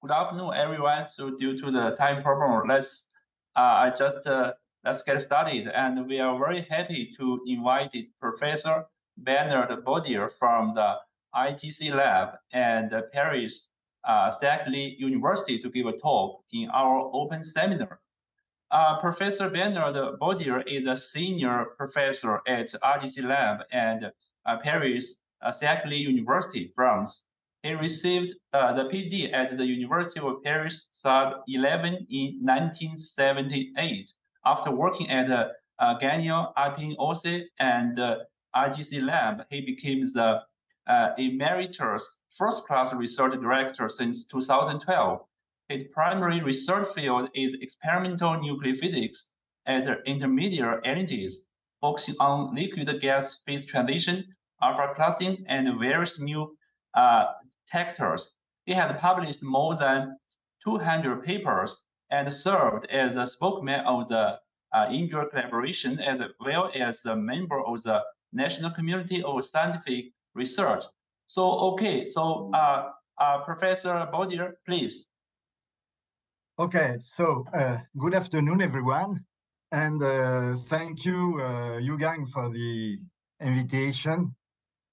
Good afternoon, everyone. So due to the time problem, let's get started. And we are very happy to invite Professor Bernard Borderie from the IJCLab and Paris-Saclay University to give a talk in our open seminar. Professor Bernard Borderie is a senior professor at IJCLab and Paris-Saclay University, France. He received the PhD at the University of Paris-Sud in 1978. After working at GANIL, IPN Orsay and IJCLab, he became the emeritus first-class research director since 2012. His primary research field is experimental nuclear physics at intermediate energies, focusing on liquid-gas phase transition, alpha clustering, and various new detectors. He has published more than 200 papers and served as a spokesman of the INDRA collaboration as well as a member of the National Community of Scientific Research. Professor Borderie, please. Okay, so good afternoon, everyone. And thank you, Yugang, for the invitation.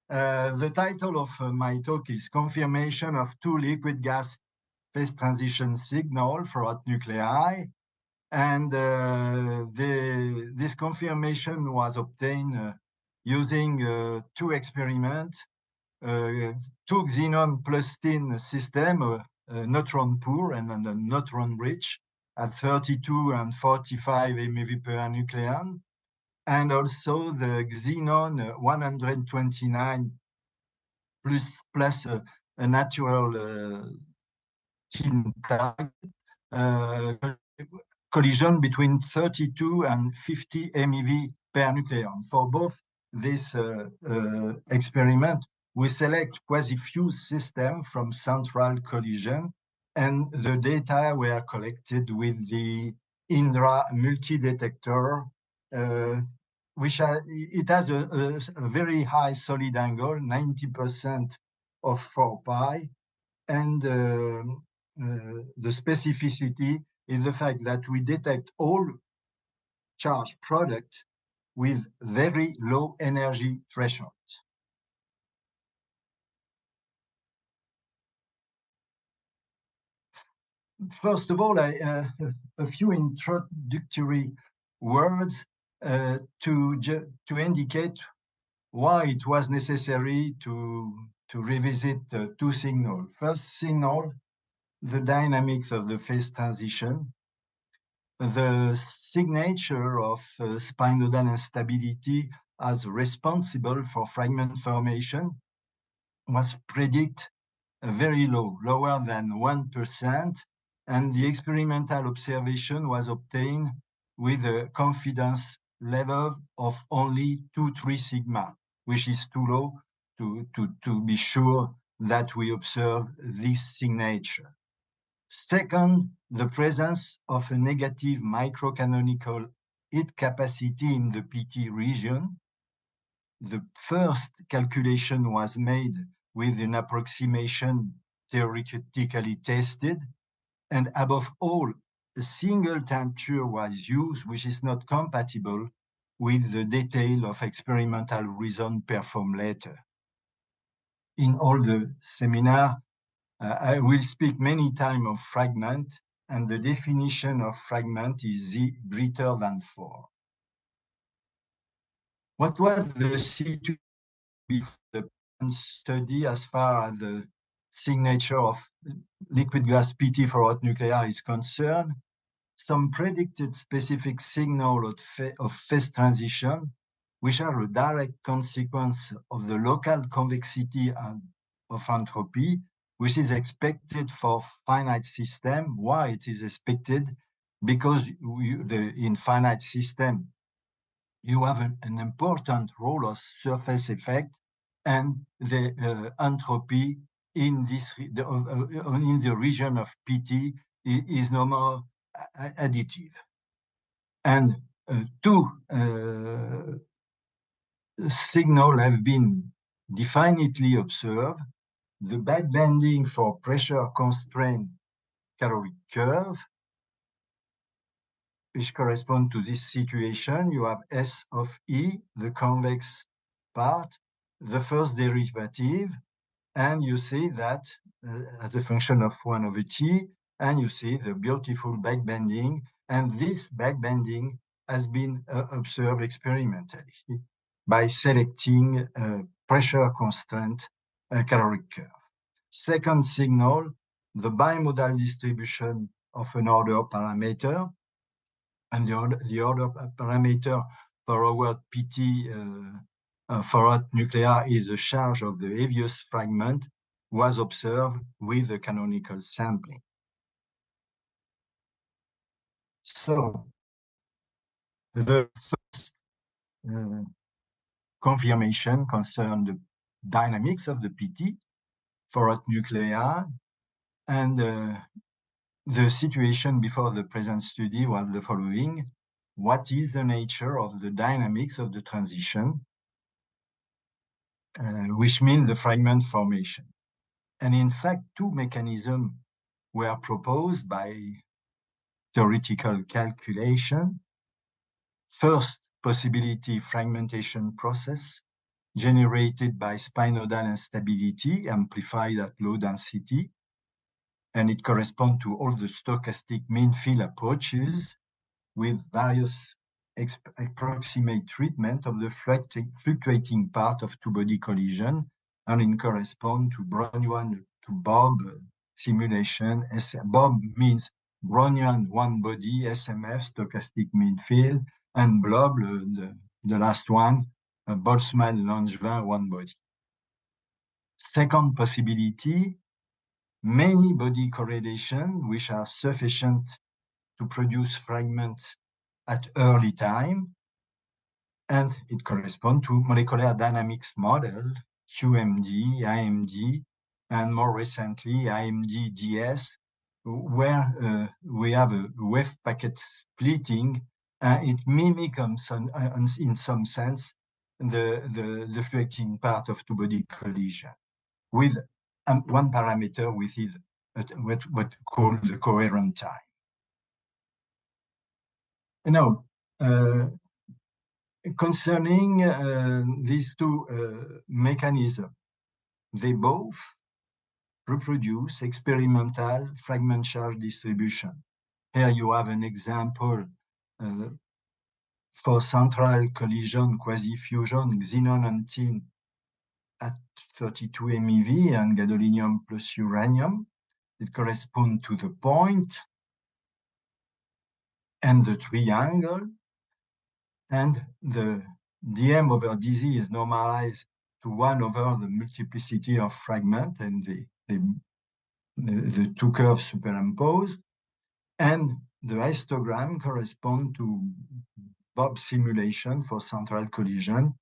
The title of my talk is Confirmation of Two Liquid Gas Phase Transition Signal for Hot Nuclei. And this confirmation was obtained using two experiments, two xenon plus tin system, neutron poor and a neutron rich at 32 and 45 MeV per nucleon, and also the xenon 129 plus a natural tin tag collision between 32 and 50 MeV per nucleon. For both this experiment, we select quasi-fused system from central collision, and the data were collected with the INDRA multi-detector, which it has a very high solid angle, 90% of 4 pi, and the specificity is the fact that we detect all charge product with very low energy thresholds. First of all, a few introductory words to indicate why it was necessary to revisit two signals. First signal, the dynamics of the phase transition. The signature of spinodal instability as responsible for fragment formation was predicted very low, lower than 1%, and the experimental observation was obtained with a confidence level of only 2-3 sigma, which is too low to be sure that we observe this signature. Second, the presence of a negative microcanonical heat capacity in the PT region. The first calculation was made with an approximation theoretically tested, and above all, a single temperature was used, which is not compatible with the detail of experimental results performed later. In all the seminar, I will speak many times of fragment, and the definition of fragment is Z greater than 4. What was the situation before the study as far as the signature of liquid gas PT for hot nuclei is concerned? Some predicted specific signal of phase transition, which are a direct consequence of the local convexity and of entropy, which is expected for finite system. Why it is expected? Because in finite system, you have an important role of surface effect, and the entropy in the region of PT is no more additive. And two signals have been definitely observed. The backbending for pressure constraint caloric curve, which correspond to this situation. You have S of E, the convex part, the first derivative, and you see that as a function of 1 over t, and you see the beautiful backbending, and this backbending has been observed experimentally by selecting pressure constant caloric curve. Second signal, the bimodal distribution of an order parameter, and the order parameter for our PT for hot nuclei is the charge of the heaviest fragment, was observed with the canonical sampling. So the first confirmation concerned the dynamics of the PT for hot nuclei, and the situation before the present study was the following. What is the nature of the dynamics of the transition, which means the fragment formation? And in fact, two mechanisms were proposed by theoretical calculation. First, possibility fragmentation process generated by spinodal instability amplified at low density, and it corresponds to all the stochastic mean field approaches with various approximate treatment of the fluctuating part of two-body collision, and it corresponds to Brownian to Bob simulation. Bob means Brownian one body, SMF, stochastic mean field, and Blob, the last one, Boltzmann-Langevin one body. Second possibility, many body correlation which are sufficient to produce fragments at early time, and it corresponds to molecular dynamics model, QMD, IMD, and more recently IMD-DS, where we have a wave packet splitting. It mimics in some sense the fluctuating part of two-body collision with one parameter within what called the coherent time. Now, concerning these two mechanisms, they both reproduce experimental fragment charge distribution. Here you have an example for central collision quasi-fusion xenon and tin at 32 MeV and gadolinium plus uranium. It corresponds to the point and the triangle, and the dm over dz is normalized to 1 over the multiplicity of fragment, and the two curves superimposed, and the histogram correspond to Bob simulation for central collision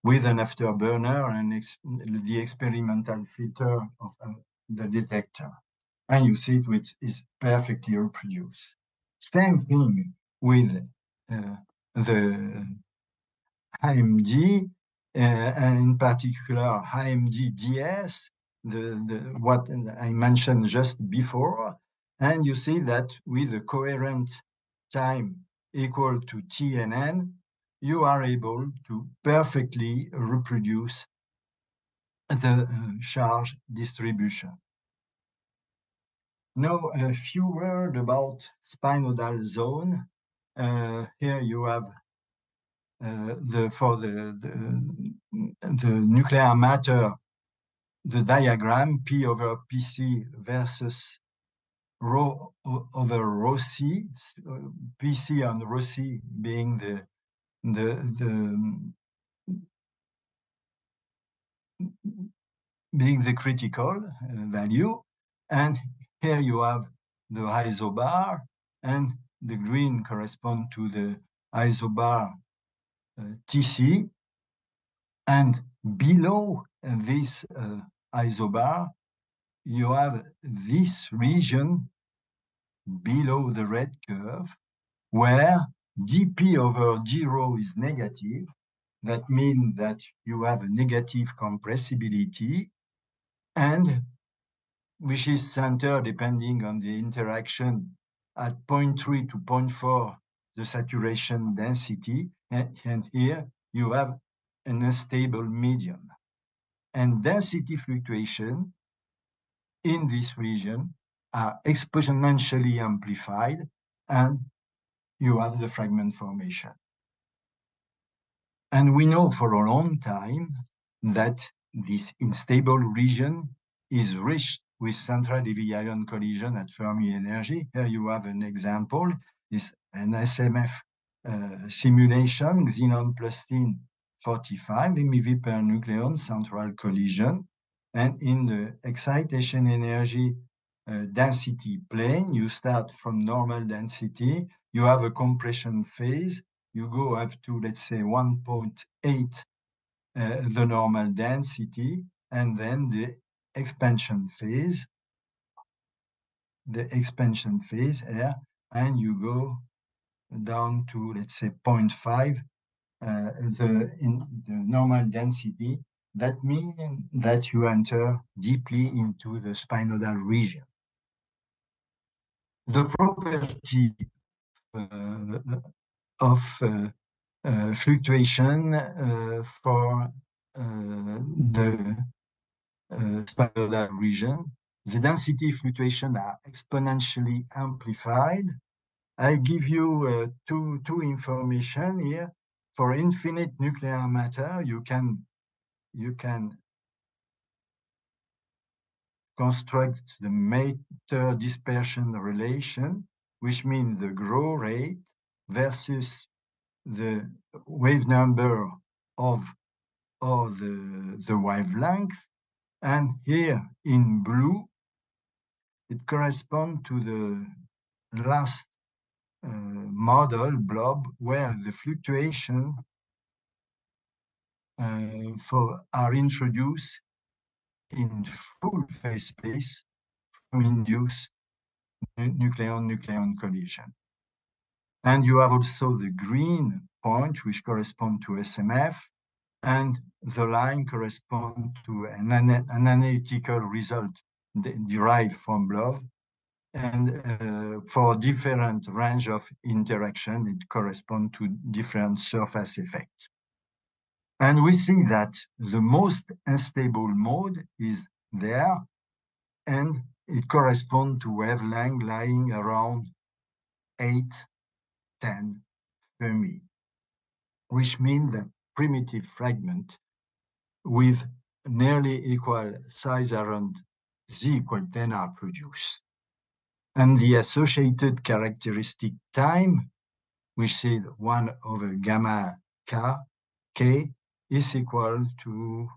with an afterburner and the experimental filter of the detector. And you see it is perfectly reproduced. Same thing with the IMD, and in particular IMD-DS, what I mentioned just before. And you see that with the coherent time equal to T and N, you are able to perfectly reproduce the charge distribution. Now, a few words about spinodal zone. Here you have for the nuclear matter, the diagram P over PC versus rho over rho C, PC and rho C being the critical value, and here you have the isobar, and the green correspond to the isobar TC, and below this isobar, you have this region below the red curve where dP over d rho is negative. That means that you have a negative compressibility, and which is centered depending on the interaction at 0.3 to 0.4, the saturation density, and here you have an unstable medium. And density fluctuation in this region are exponentially amplified, and you have the fragment formation. And we know for a long time that this unstable region is rich with central heavy ion collision at Fermi energy. Here you have an example, is an SMF simulation, xenon plus tin 45 MeV per nucleon central collision. And in the excitation energy density plane, you start from normal density, you have a compression phase, you go up to, let's say, 1.8 the normal density, and then the expansion phase here, and you go down to, let's say, 0.5 the normal density. That means that you enter deeply into the spinodal region. The property of fluctuation for the spinodal region. The density fluctuation are exponentially amplified. I give you two information here. For infinite nuclear matter, you can construct the matter dispersion relation, which means the growth rate versus the wave number of the wavelength. And here in blue, it corresponds to the last model blob, where the fluctuation are introduced in full phase space from induced nucleon-nucleon collision. And you have also the green point, which corresponds to SMF, and the line corresponds to an analytical result derived from blob. And for different range of interaction, it corresponds to different surface effects. And we see that the most unstable mode is there, and it corresponds to wavelength lying around 8-10 Fermi, which means that primitive fragment with nearly equal size around z equal 10 are produced. And the associated characteristic time, which is 1 over gamma k, is equal to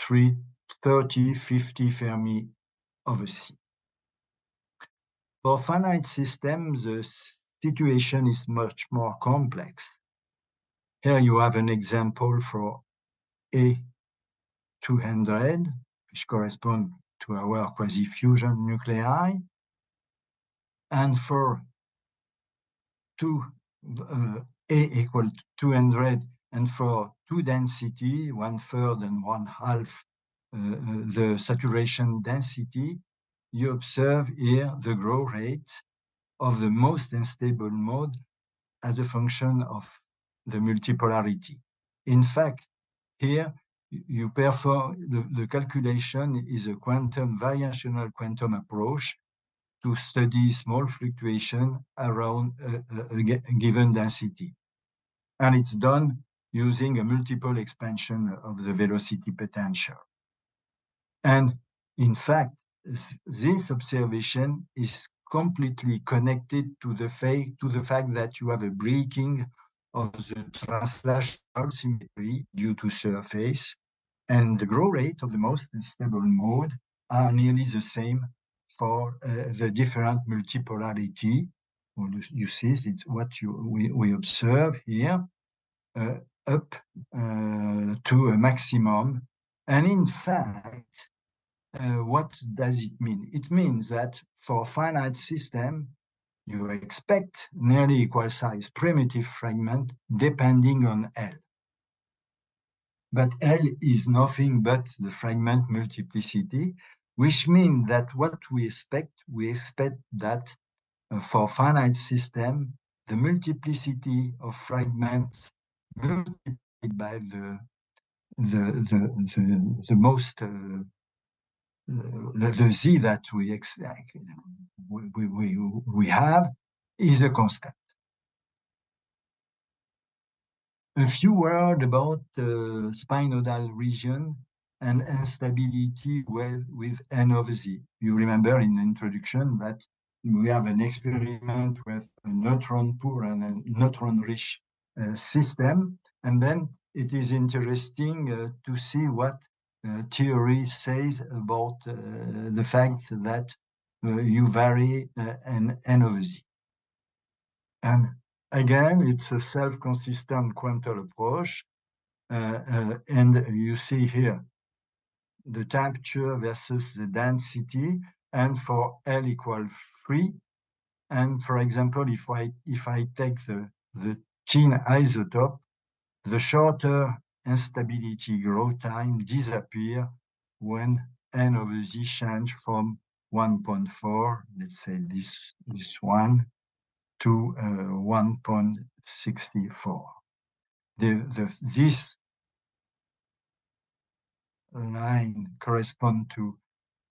330-50 Fermi over C. For finite systems, the situation is much more complex. Here you have an example for A200, which corresponds to our quasi-fusion nuclei. And for A equal to 200, and for two density, 1/3 and 1/2 the saturation density, you observe here the growth rate of the most unstable mode as a function of the multipolarity. In fact, here you perform the calculation is a variational quantum approach to study small fluctuation around a given density. And it's done using a multiple expansion of the velocity potential. And in fact, this observation is completely connected to the fact that you have a breaking of the translational symmetry due to surface, and the growth rate of the most unstable mode are nearly the same for the different multipolarity. Well, you see, it's what we observe here, up to a maximum. And in fact, what does it mean? It means that for finite system, you expect nearly equal size primitive fragment depending on L. But L is nothing but the fragment multiplicity, which means that what we expect that for finite system, the multiplicity of fragments multiplied by the most the z that we have is a constant. A few words about the spinodal region and instability with N over Z. You remember in the introduction that we have an experiment with a neutron poor and a neutron-rich system, and then it is interesting to see what theory says about the fact that you vary N over Z. And again, it's a self-consistent quantum approach. And you see here the temperature versus the density, and for L equal 3. And for example, if I take the tin isotope, the shorter instability growth time disappear when N over Z change from 1.4, let's say this one, to 1.64. This line correspond to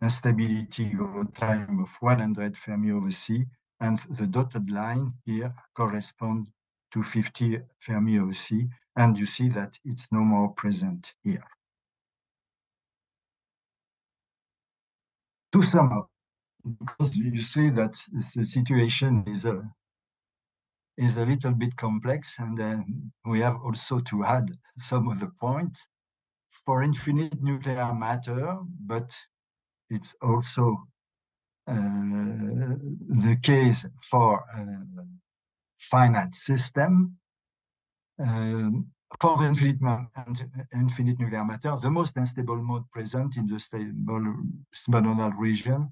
instability growth time of 100 Fermi over C, and the dotted line here correspond to 50 Fermi over C, and you see that it's no more present here. To sum up, because you see that the situation is a little bit complex, and then we have also to add some of the points for infinite nuclear matter, but it's also the case for finite system. For infinite nuclear matter, the most unstable mode present in the stable spinodal region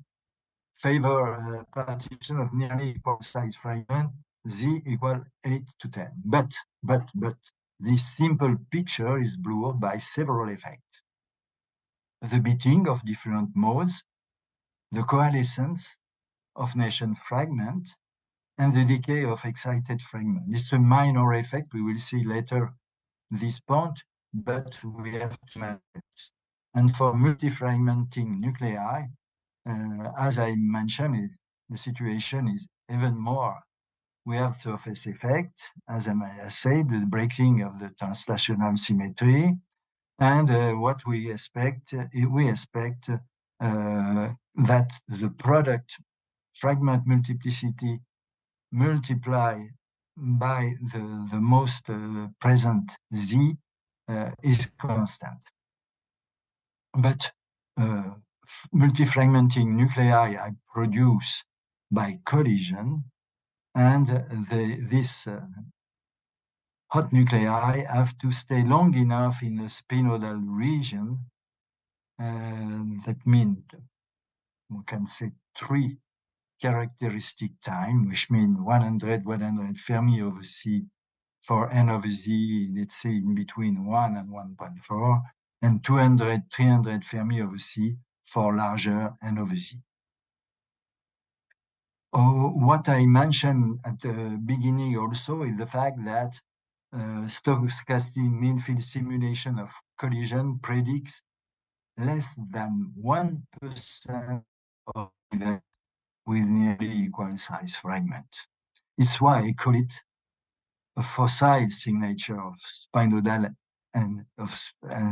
favor partition of nearly equal size fragment, Z equal 8 to 10. But this simple picture is blurred by several effects. The beating of different modes, the coalescence of nascent fragment, and the decay of excited fragment. It's a minor effect, we will see later this point, but we have to manage it. And for multifragmenting nuclei, as I mentioned, the situation is even more. We have surface effect, as I said, the breaking of the translational symmetry, and what we expect that the product fragment multiplicity multiply by the most present Z is constant. But multifragmenting nuclei are produced by collision, and this hot nuclei have to stay long enough in the spinodal region. That means we can say 3 characteristic time, which means 100 Fermi over C for N over Z, let's say in between 1 and 1.4, and 200, 300 Fermi over C for larger N over Z. What I mentioned at the beginning also is the fact that stochastic mean field simulation of collision predicts less than 1% of events with nearly equal size fragment. It's why I call it a fossil signature of spinodal and of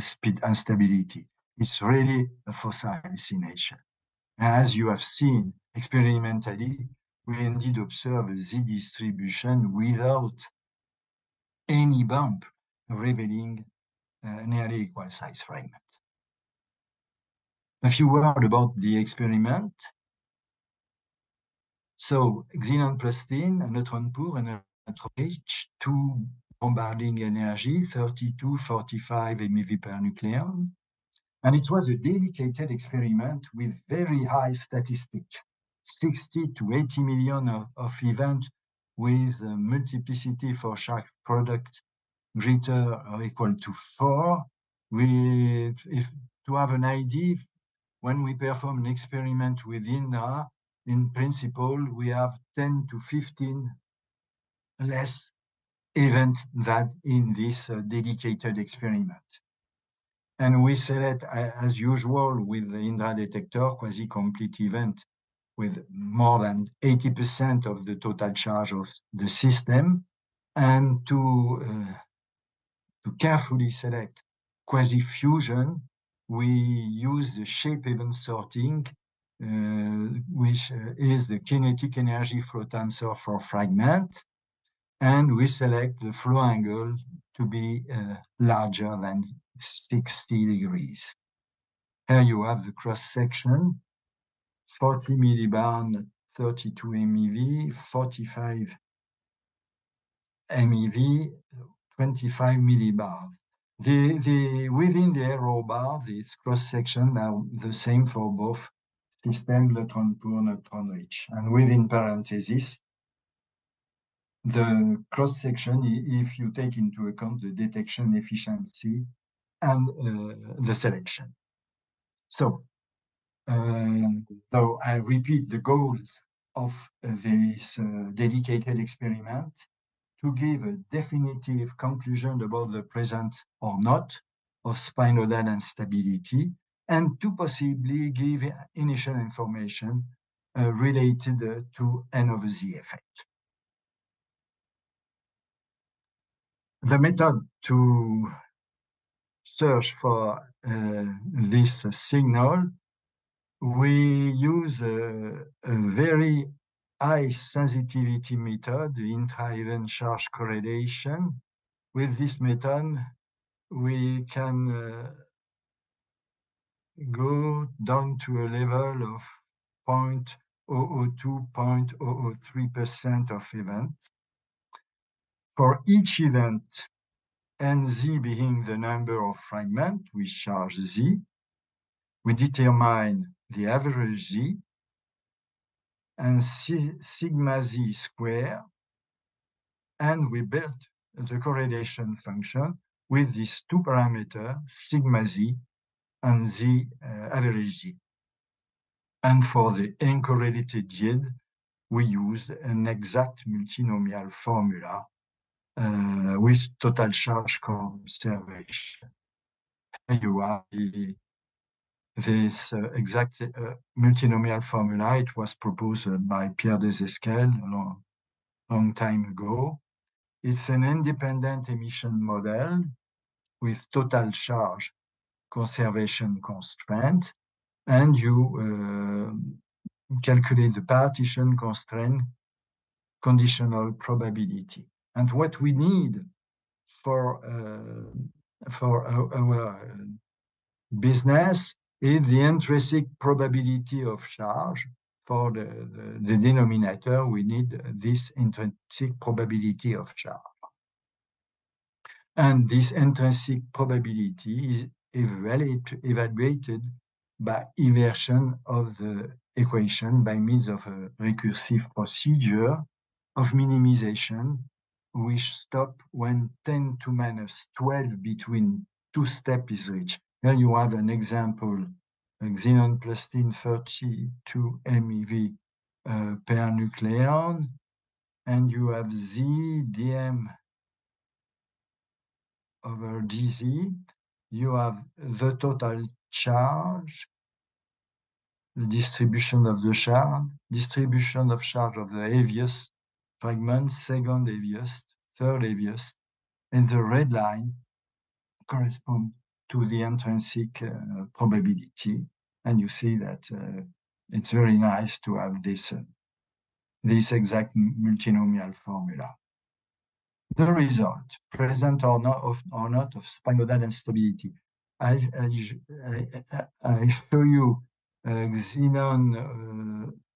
speed instability. It's really a fossil signature. As you have seen experimentally, we indeed observe a Z distribution without any bump revealing nearly equal size fragment. A few words about the experiment. So xenon plus tin, a neutron poor and a neutron rich, 2 bombarding energy, 32, 45 MeV per nucleon. And it was a dedicated experiment with very high statistic, 60 to 80 million of events with a multiplicity for shark product greater or equal to 4. To have an idea, when we perform an experiment with INDRA, in principle, we have 10 to 15 less events than in this dedicated experiment. And we select, as usual, with the INDRA detector, quasi-complete event with more than 80% of the total charge of the system. And to carefully select quasi-fusion, we use the shape event sorting, which is the kinetic energy flow tensor for fragment. And we select the flow angle to be larger than 60 degrees. Here you have the cross-section, 40 millibar, 32 MeV, 45 MeV, 25 millibar. Within the error bar, this cross-section are the same for both system, neutron poor, neutron rich. And within parentheses, the cross-section, if you take into account the detection efficiency and the selection. So I repeat the goals of this dedicated experiment: to give a definitive conclusion about the presence or not of spinodal instability, and to possibly give initial information related to N over Z effect. The method to search for this signal, we use a very high sensitivity method, the intra-event charge correlation. With this method, we can go down to a level of 0.002, 0.003% of event. For each event, NZ being the number of fragments with charge Z, we determine the average Z and sigma Z square, and we build the correlation function with these two parameters, sigma Z and Z average Z. And for the uncorrelated yield, we use an exact multinomial formula with total charge conservation. Here you have this exact multinomial formula. It was proposed by Pierre Desesquelles a long time ago. It's an independent emission model with total charge conservation constraint, and you calculate the partition constraint conditional probability. And what we need for our business is the intrinsic probability of charge. For the denominator, we need this intrinsic probability of charge. And this intrinsic probability is evaluated by inversion of the equation by means of a recursive procedure of minimization, which stop when 10 to minus 12 between two steps is reached. Here you have an example, xenon plus tin 32 MeV per nucleon, and you have Z dm over dz. You have the total charge, the distribution of the charge, distribution of charge of the heaviest fragment, second heaviest, third heaviest, and the red line corresponds to the intrinsic probability. And you see that it's very nice to have this exact multinomial formula. The result, present or not of spinodal instability. I show you xenon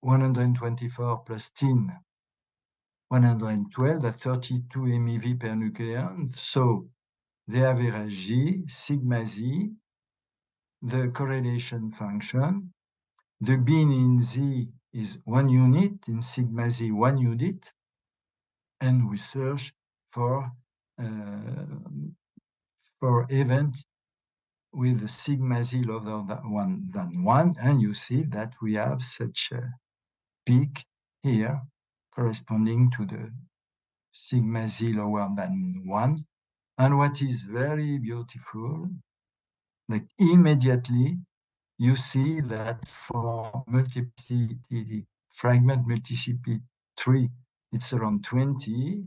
124 plus tin 112 at 32 MeV per nucleon. So the average Z, sigma Z, the correlation function, the bin in Z is 1 unit, in sigma Z 1 unit, and we search for event with a sigma z lower than 1, and you see that we have such a peak here corresponding to the sigma z lower than 1. And what is very beautiful, like immediately you see that for multiplicity, fragment multiplicity 3, it's around 20,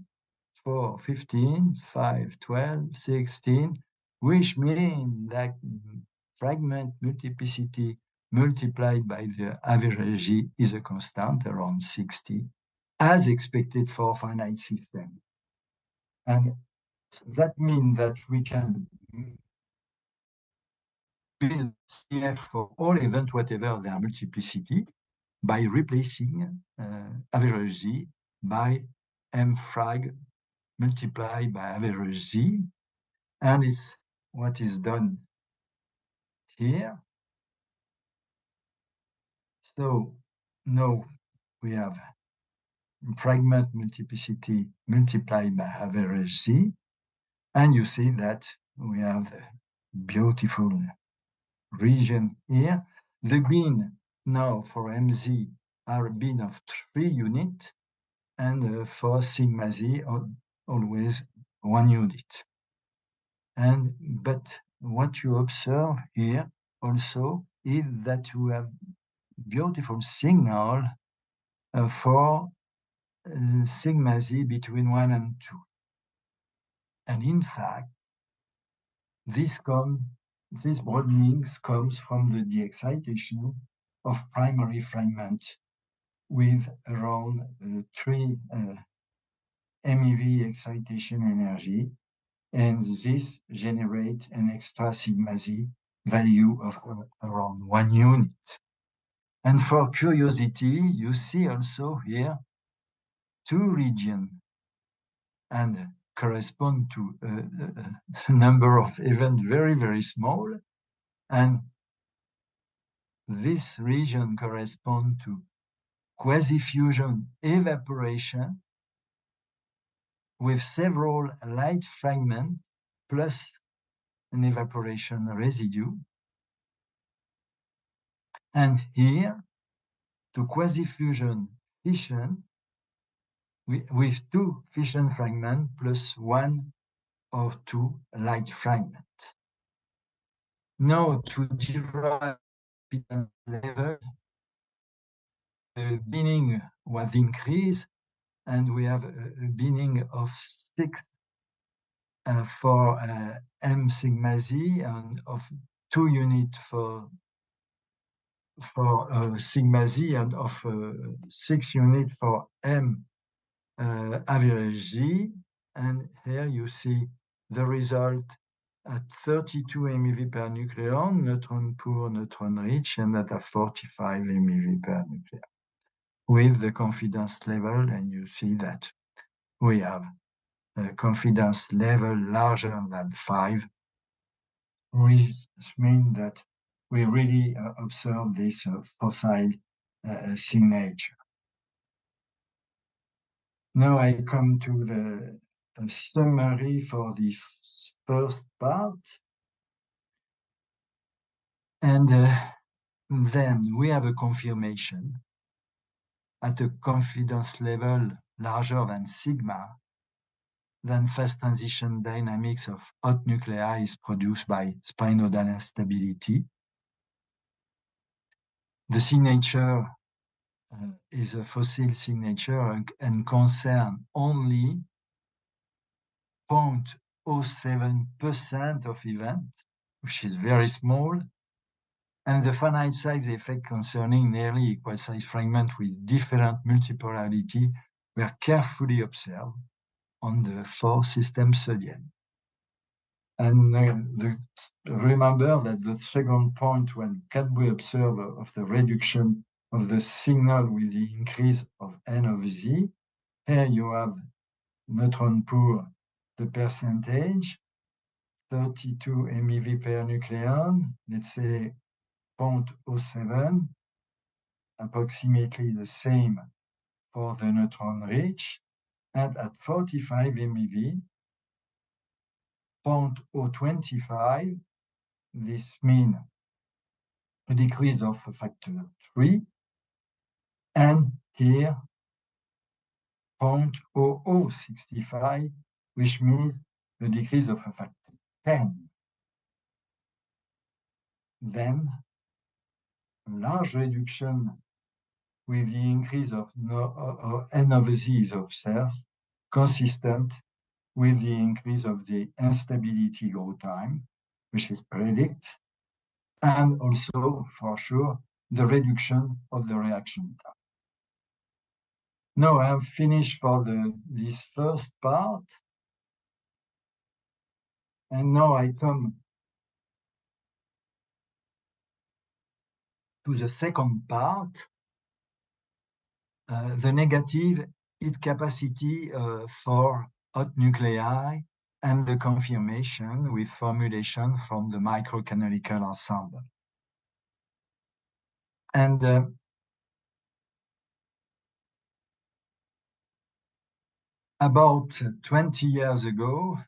4, 15, 5, 12, 16, which means that fragment multiplicity multiplied by the average G is a constant around 60, as expected for finite system. And that means that we can build CF for all events, whatever their multiplicity, by replacing average Z by M frag multiplied by average Z. And it's what is done here. So now we have fragment multiplicity multiplied by average Z. And you see that we have the beautiful region here. The bin now for MZ are a bin of 3 units, and for sigma Z always 1 unit. But what you observe here also is that you have beautiful signal for sigma Z between 1 and 2. And in fact, this broadening comes from the de-excitation of primary fragment with around 3 MeV excitation energy, and this generates an extra sigma Z value of around 1 unit. And for curiosity, you see also here 2 regions and correspond to a number of events very, very small. And this region corresponds to quasi-fusion evaporation with several light fragments plus an evaporation residue. And here, to quasi-fusion fission with 2 fission fragments plus 1 or 2 light fragments. Now, to derive the level, the binning was increased, and we have a binning of 6 for M sigma Z and of 2 units for sigma Z and of 6 units for M average Z. And here you see the result at 32 MeV per nucleon, neutron poor, neutron rich, and at 45 MeV per nucleon with the confidence level. And you see that we have a confidence level larger than 5, which means that we really observe this fossil signature. Now I come to the summary for the first part. And then we have a confirmation at a confidence level larger than sigma, then fast transition dynamics of hot nuclei is produced by spinodal instability. The signature is a fossil signature and concern only 0.07% of events, which is very small. And the finite size effect concerning nearly equal size fragments with different multipolarity were carefully observed on the 4 systems studied. And remember that the second point, when can we observe of the reduction of the signal with the increase of N of Z, here you have neutron poor, the percentage, 32 MeV per nucleon, let's say 0.07, approximately the same for the neutron rich, and at 45 MeV, 0.025, This means a decrease of a factor 3, and here 0.0065, which means a decrease of a factor 10. Then a large reduction with the increase of N over Z is observed, consistent with the increase of the instability growth time, which is predicted, and also, for sure, the reduction of the reaction time. Now I have finished for this first part, and now I come to the second part, the negative heat capacity for hot nuclei and the confirmation with formulation from the microcanonical ensemble. And about 20 years ago,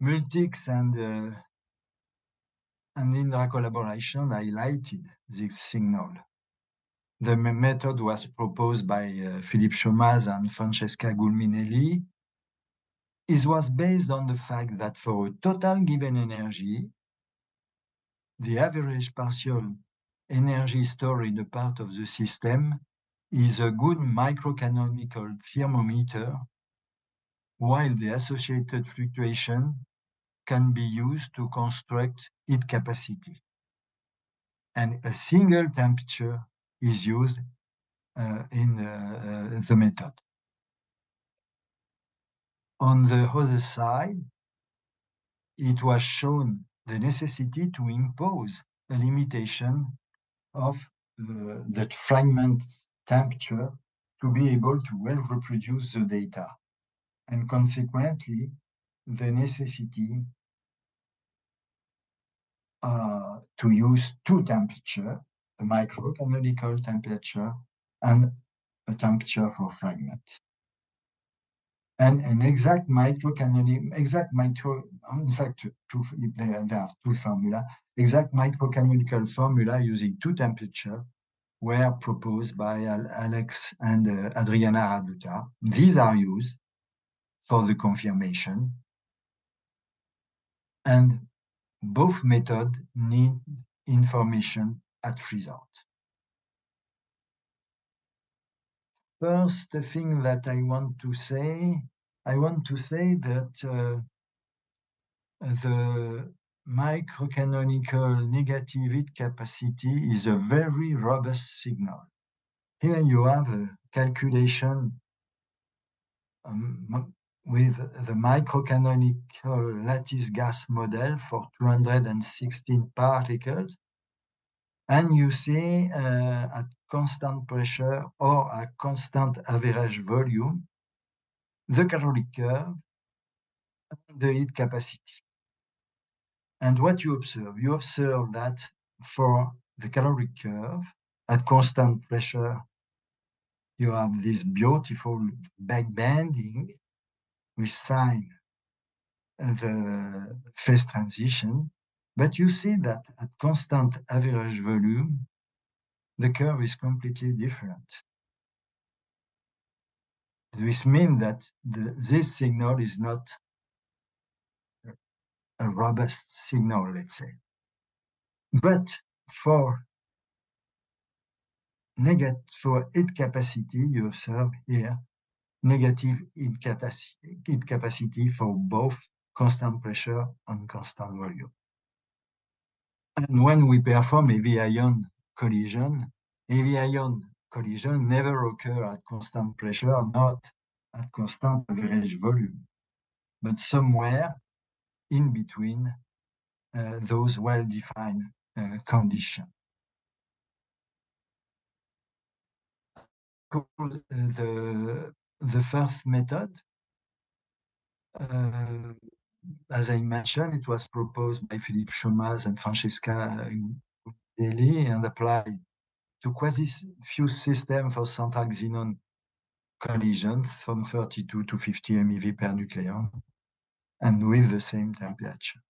Multics and INDRA collaboration highlighted this signal. The method was proposed by Philippe Chomaz and Francesca Gulminelli. It was based on the fact that for a total given energy, the average partial energy stored in a part of the system is a good microcanonical thermometer, while the associated fluctuation can be used to construct heat capacity. And a single temperature is used in the method. On the other side, it was shown the necessity to impose a limitation of the fragment temperature to be able to well reproduce the data, and consequently, the necessity to use two temperatures, a microcanonical temperature and a temperature for fragment. And an exact microcanonical, in fact, there are two formula, exact microcanonical formula using two temperatures were proposed by Alex and Adriana Raduta. These are used for the confirmation, and both methods need information at result. First, the thing that I want to say that the microcanonical negative heat capacity is a very robust signal. Here you have a calculation with the microcanonical lattice gas model for 216 particles. And you see at constant pressure or at constant average volume, the caloric curve and the heat capacity. And what you observe that for the caloric curve at constant pressure, you have this beautiful backbending with sign the phase transition, but you see that at constant average volume, the curve is completely different. This means that this signal is not a robust signal, let's say. But for heat capacity, you observe here negative heat capacity for both constant pressure and constant volume. And when we perform heavy-ion collision never occur at constant pressure, not at constant average volume, but somewhere in between those well-defined conditions. The first method, as I mentioned, it was proposed by Philippe Chomaz and Francesca Gulminelli and applied to quasi-fused system for central xenon collisions from 32 to 50 MeV per nucleon, and with the same temperature.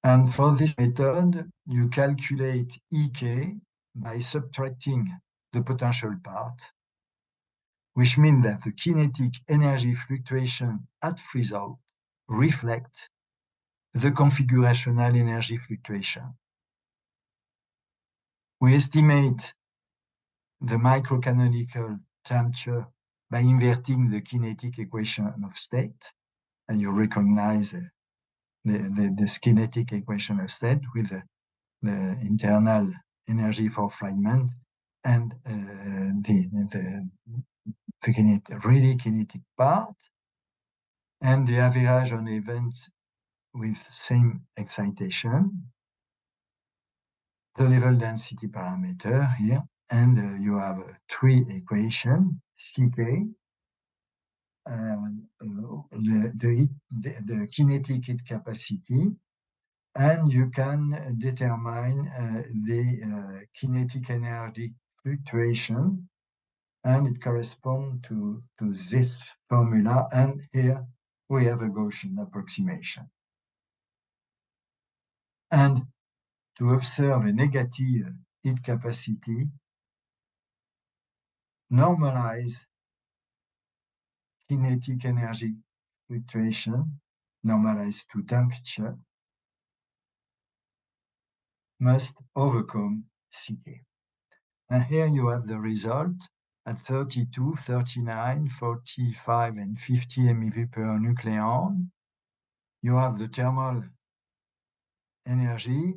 And for this method, you calculate EK by subtracting the potential part, which means that the kinetic energy fluctuation at freeze-out reflect the configurational energy fluctuation. We estimate the microcanonical temperature by inverting the kinetic equation of state, and you recognize the kinetic equation of state with the internal energy for fragment and the really kinetic part, and the average on events with same excitation, the level density parameter here, and you have three equations, CK, the kinetic heat capacity, and you can determine the kinetic energy fluctuation, and it corresponds to this formula, and here we have a Gaussian approximation. And to observe a negative heat capacity, normalize kinetic energy fluctuation, normalized to temperature, must overcome CK. And here you have the result at 32, 39, 45, and 50 MeV per nucleon. You have the thermal energy,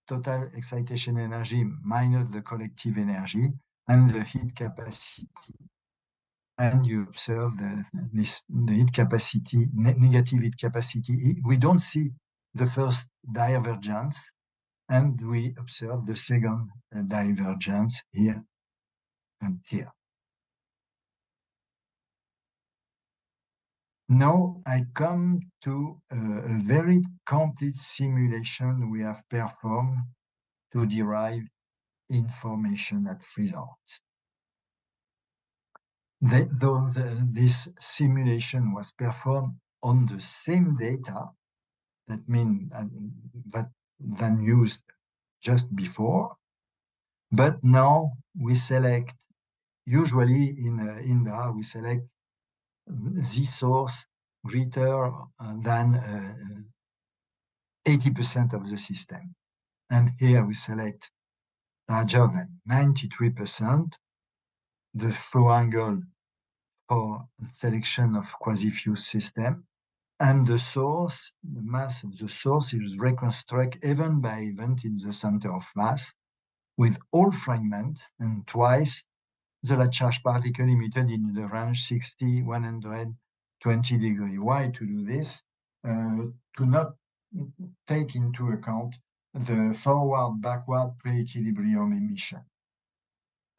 total excitation energy minus the collective energy, and the heat capacity. And you observe the heat capacity, negative heat capacity. We don't see the first divergence, and we observe the second divergence here and here. Now I come to a very complete simulation we have performed to derive information at freeze-out. This simulation was performed on the same data, that means than used just before, but now we select, usually in INDRA, we select the source greater than 80% of the system. And here we select larger than 93%, the flow angle for selection of quasi-fused system, and the source, the mass of the source is reconstructed event by event in the center of mass with all fragments and twice the large charge particle emitted in the range 60, 120 degrees. Why to do this? To not take into account the forward-backward pre-equilibrium emission.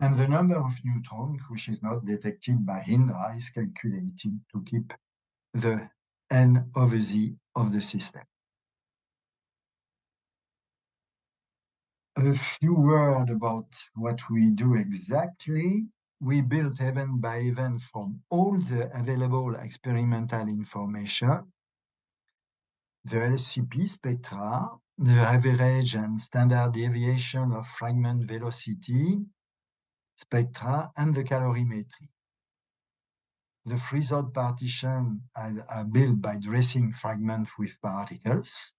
And the number of neutrons, which is not detected by INDRA, is calculated to keep the N over Z of the system. A few words about what we do exactly. We built event by event from all the available experimental information, the LCP spectra, the average and standard deviation of fragment velocity spectra, and the calorimetry. The freeze-out partition are built by dressing fragments with particles,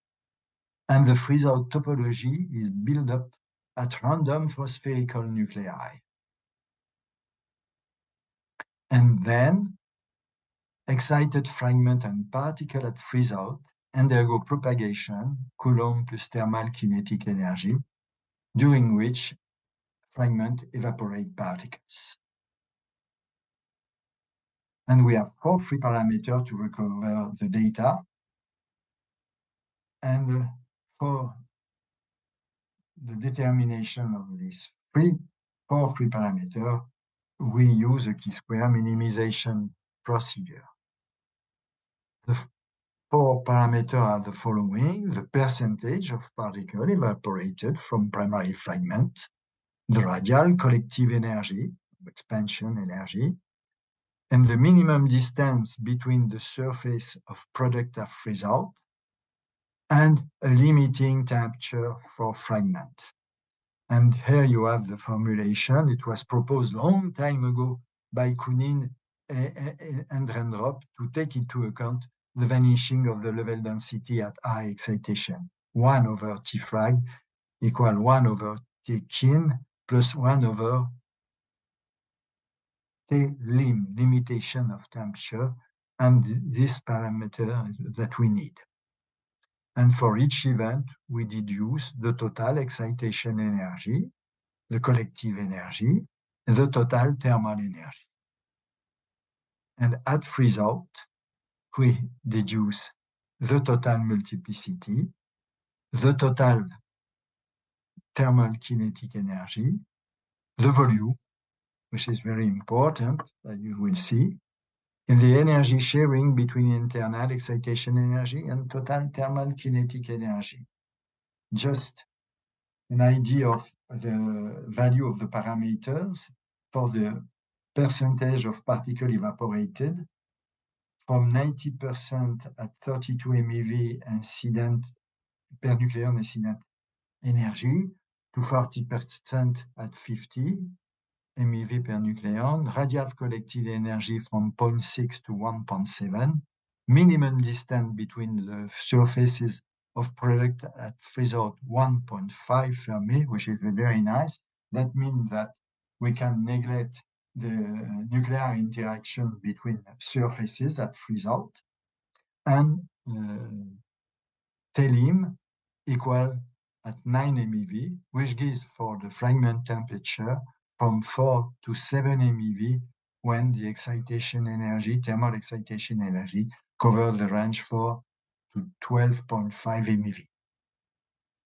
and the freeze-out topology is built up at random for spherical nuclei. And then excited fragment and particle at freeze-out undergo propagation, Coulomb plus thermal kinetic energy, during which fragment evaporate particles. And we have 4 free parameters to recover the data. And for the determination of these 4 free parameters, we use a chi-square minimization procedure. The 4 parameters are the following: the percentage of particle evaporated from primary fragment, the radial collective energy, expansion energy, and the minimum distance between the surface of product at freeze-out, and a limiting temperature for fragment. And here you have the formulation. It was proposed long time ago by Koonin and Drendrop to take into account the vanishing of the level density at high excitation. 1 over T frag equal 1 over T kin plus 1 over T lim, limitation of temperature, and this parameter that we need. And for each event, we deduce the total excitation energy, the collective energy, and the total thermal energy. And at freeze out, we deduce the total multiplicity, the total thermal kinetic energy, the volume, which is very important, that you will see, and the energy sharing between internal excitation energy and total thermal kinetic energy. Just an idea of the value of the parameters for the percentage of particle evaporated from 90% at 32 MeV incident per nucleon incident energy to 40% at 50 MeV per nucleon, radial collected energy from 0.6 to 1.7, minimum distance between the surfaces of product at freeze-out 1.5 Fermi, which is very nice. That means that we can neglect the nuclear interaction between surfaces at freeze-out, and Tlim equal at 9 MeV, which gives for the fragment temperature from 4 to 7 MeV when the excitation energy, thermal excitation energy, covers the range 4 to 12.5 MeV.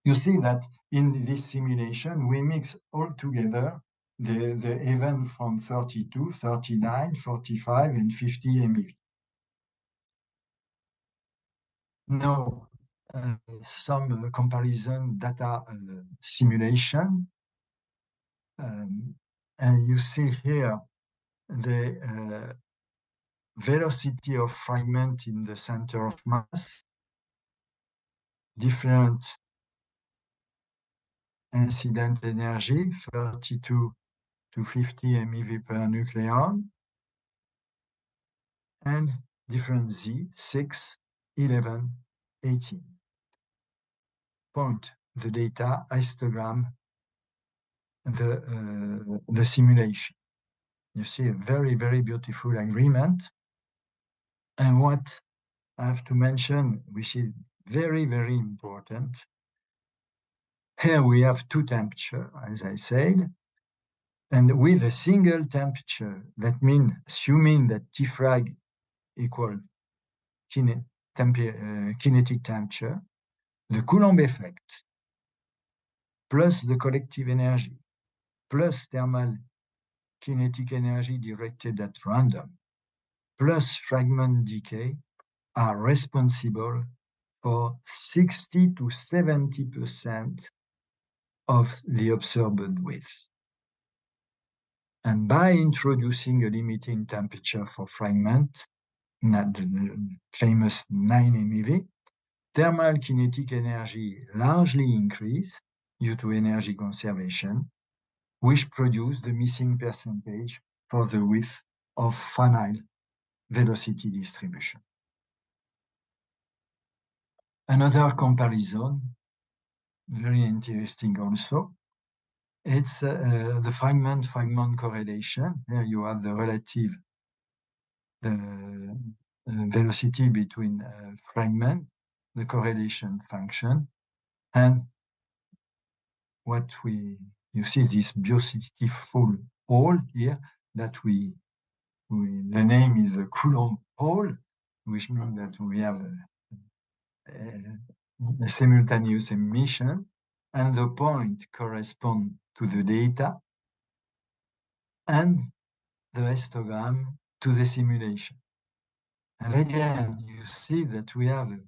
You see that in this simulation, we mix all together the event from 32, 39, 45, and 50 MeV. Now, some comparison data simulation. And you see here the velocity of fragment in the center of mass, different incident energy, 32 to 50 MeV per nucleon, and different Z, 6, 11, 18. Point the data, histogram, the simulation. You see a very, very beautiful agreement. And what I have to mention, which is very, very important, here we have two temperatures, as I said, and with a single temperature, that means assuming that T frag equal kinetic temperature, the Coulomb effect plus the collective energy plus thermal kinetic energy directed at random plus fragment decay are responsible for 60 to 70% of the observed width. And by introducing a limiting temperature for fragment, the famous 9 MeV, thermal kinetic energy largely increase due to energy conservation, which produce the missing percentage for the width of finite velocity distribution. Another comparison, very interesting also, it's the fragment-fragment correlation. Here you have the relative velocity between fragment, the correlation function, and what you see this beautiful hole here that the name is a Coulomb hole, which means that we have a simultaneous emission, and the point corresponds to the data, and the histogram to the simulation. And again, you see that we have a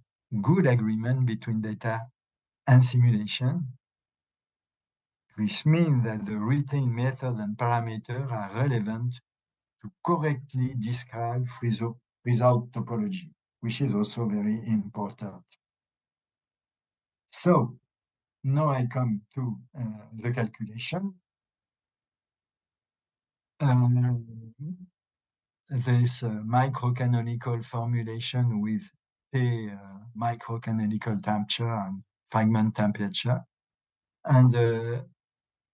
good agreement between data and simulation, which means that the retained method and parameters are relevant to correctly describe freeze-out topology, which is also very important. So now I come to the calculation. This microcanonical formulation with a microcanonical temperature and fragment temperature. And the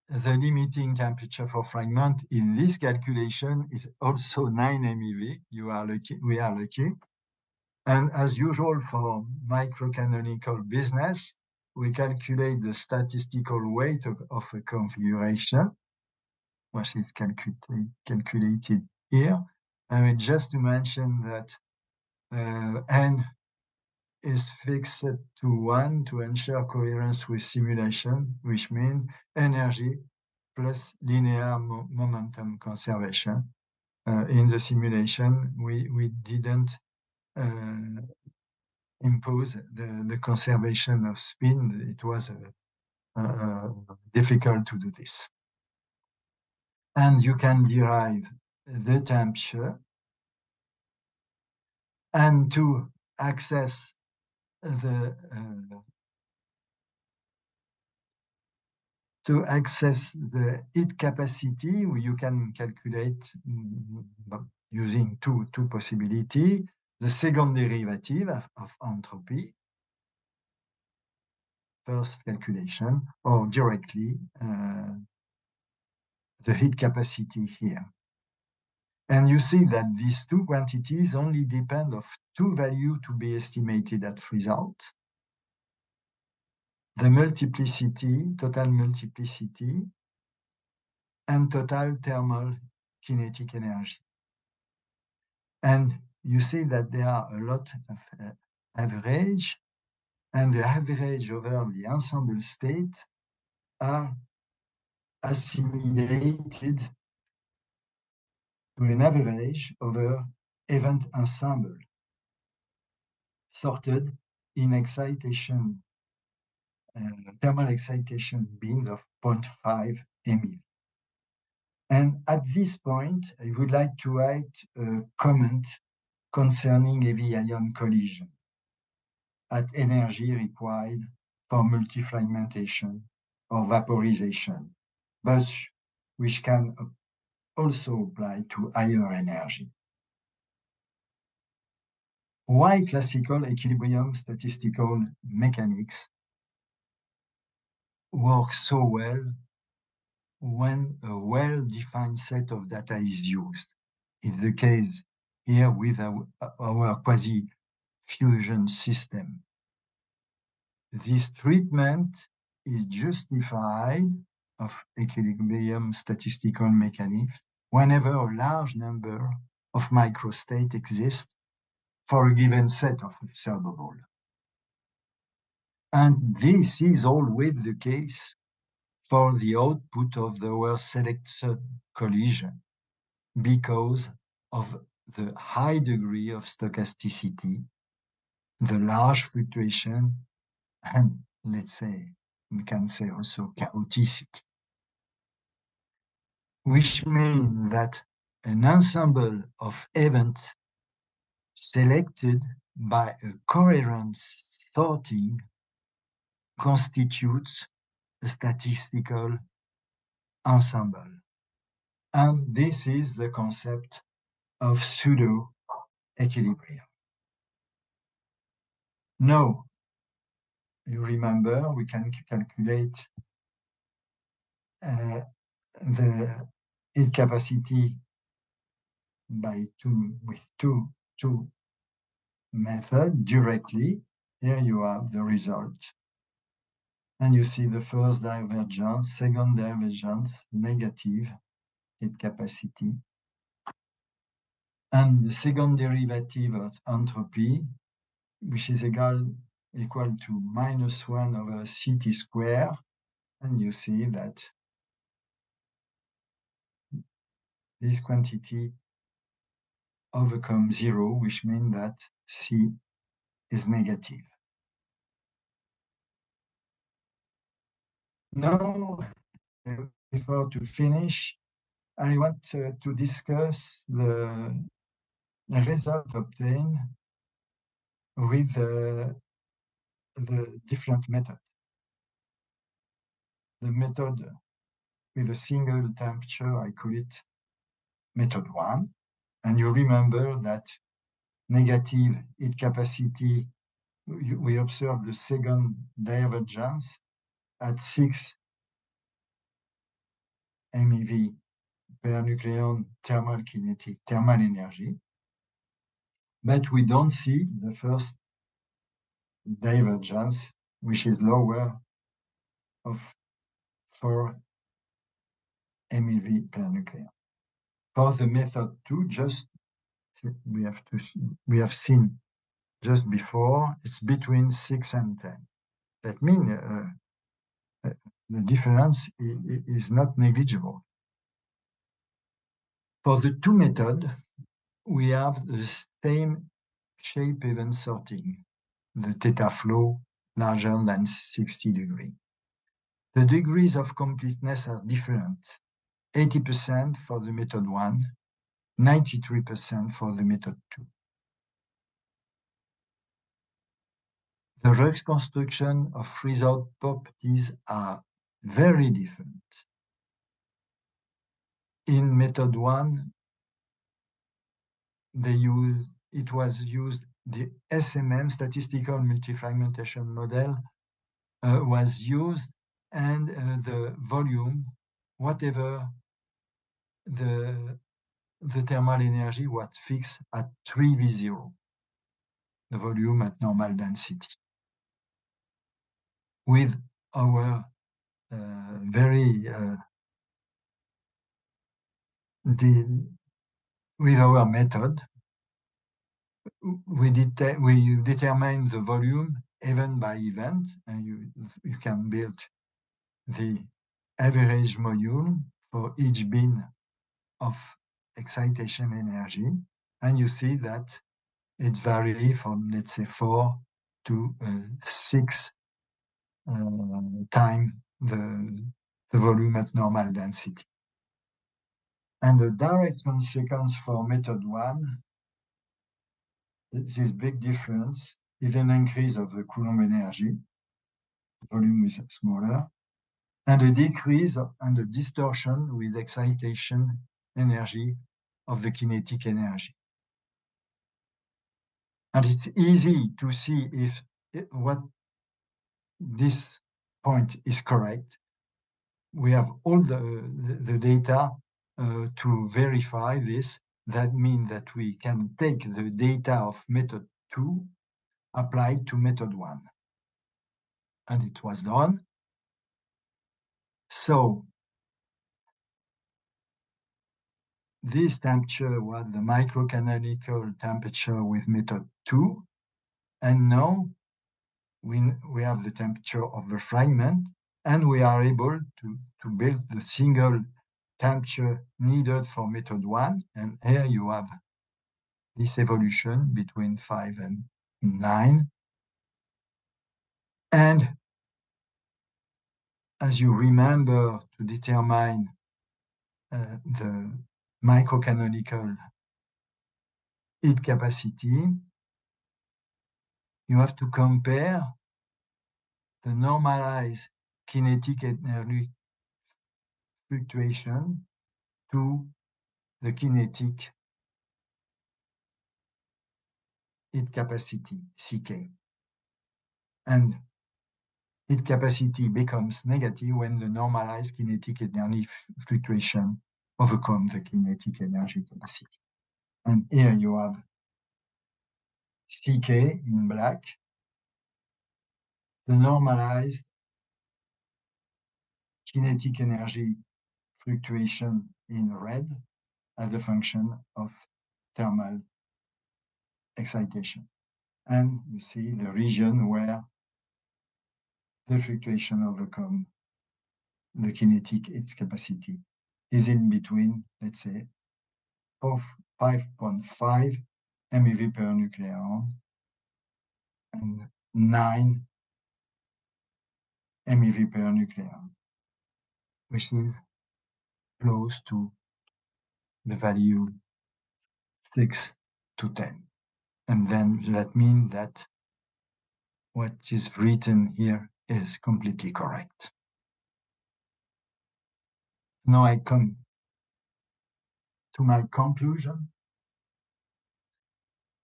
limiting temperature for fragment in this calculation is also 9 MeV. You are lucky, we are lucky. And as usual for microcanonical business, we calculate the statistical weight of a configuration, which is calculated here. I mean, just to mention that n is fixed to 1 to ensure coherence with simulation, which means energy plus linear momentum conservation. In the simulation, we didn't impose the conservation of spin. It was difficult to do this. And you can derive the temperature. And to access the heat capacity, you can calculate using two possibilities. The second derivative of entropy, first calculation, or directly the heat capacity here. And you see that these two quantities only depend of two values to be estimated at result. The multiplicity, total multiplicity, and total thermal kinetic energy. And you see that there are a lot of average, and the average over the ensemble state are assimilated to an average over event ensemble, sorted in excitation, thermal excitation beams of 0.5 MeV. And at this point, I would like to write a comment concerning heavy ion collision at energy required for multifragmentation or vaporization, but which can also apply to higher energy. Why classical equilibrium statistical mechanics works so well when a well-defined set of data is used? In the case here with our quasi-fusion system. This treatment is justified of equilibrium statistical mechanics whenever a large number of microstates exist for a given set of observable. And this is always the case for the output of our selected collision because of the high degree of stochasticity, the large fluctuation, and let's say, we can say also chaoticity, which means that an ensemble of events selected by a coherent sorting constitutes a statistical ensemble. And this is the concept of pseudo-equilibrium. Now, you remember we can calculate the heat capacity with two methods directly. Here you have the result. And you see the first divergence, second divergence, negative heat capacity. And the second derivative of entropy, which is equal to -1 over Ct squared. And you see that this quantity overcomes 0, which means that C is negative. Now, before to finish, I want to discuss the result obtained with the different method. the method with a single temperature. I call it method 1. And you remember that negative heat capacity, we observe the second divergence at 6 MeV per nucleon thermal energy. But we don't see the first divergence, which is lower of 4 MeV per nucleon. For the method 2, just we have seen just before, it's between 6 and 10. That means the difference is not negligible. For the 2 method, we have the same shape event sorting, the theta flow larger than 60 degrees. The degrees of completeness are different. 80% for the method 1, 93% for the method 2. The reconstruction of freeze-out properties are very different. In method 1, it was used the SMM, statistical multifragmentation model, was used, and the volume, whatever the thermal energy, was fixed at 3V0, the volume at normal density. With our with our method, we determine the volume event by event, and you can build the average volume for each bin of excitation energy, and you see that it varies from, let's say, 4 to 6 times the volume at normal density. And the direct consequence for method 1, this big difference is an increase of the Coulomb energy, the volume is smaller, and a decrease and a distortion with excitation energy of the kinetic energy. And it's easy to see if what this point is correct. We have all the data to verify this. That means that we can take the data of method 2 applied to method 1. And it was done. So this temperature was the microcanonical temperature with method 2. And now we have the temperature of the fragment, and we are able to build the single temperature needed for method 1. And here you have this evolution between 5 and 9. And as you remember, to determine the microcanonical heat capacity, you have to compare the normalized kinetic energy fluctuation to the kinetic heat capacity, CK. And heat capacity becomes negative when the normalized kinetic energy fluctuation overcomes the kinetic energy capacity. And here you have CK in black, the normalized kinetic energy fluctuation in red as a function of thermal excitation. And you see the region where the fluctuation overcomes the kinetic heat capacity is in between, let's say, 5.5 MeV per nucleon and 9 MeV per nucleon, which is close to the value 6 to 10. And then that means that what is written here is completely correct. now I come to my conclusion.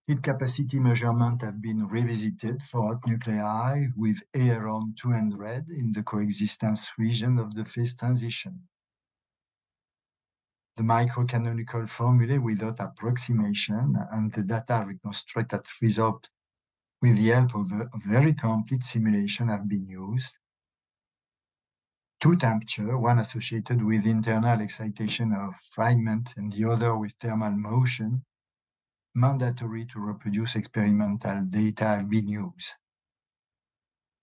Heat capacity measurements have been revisited for hot nuclei with A around 200 in the coexistence region of the phase transition. The microcanonical formulae without approximation and the data reconstructed result with the help of a very complete simulation have been used. Two temperatures, one associated with internal excitation of fragment and the other with thermal motion, mandatory to reproduce experimental data have been used.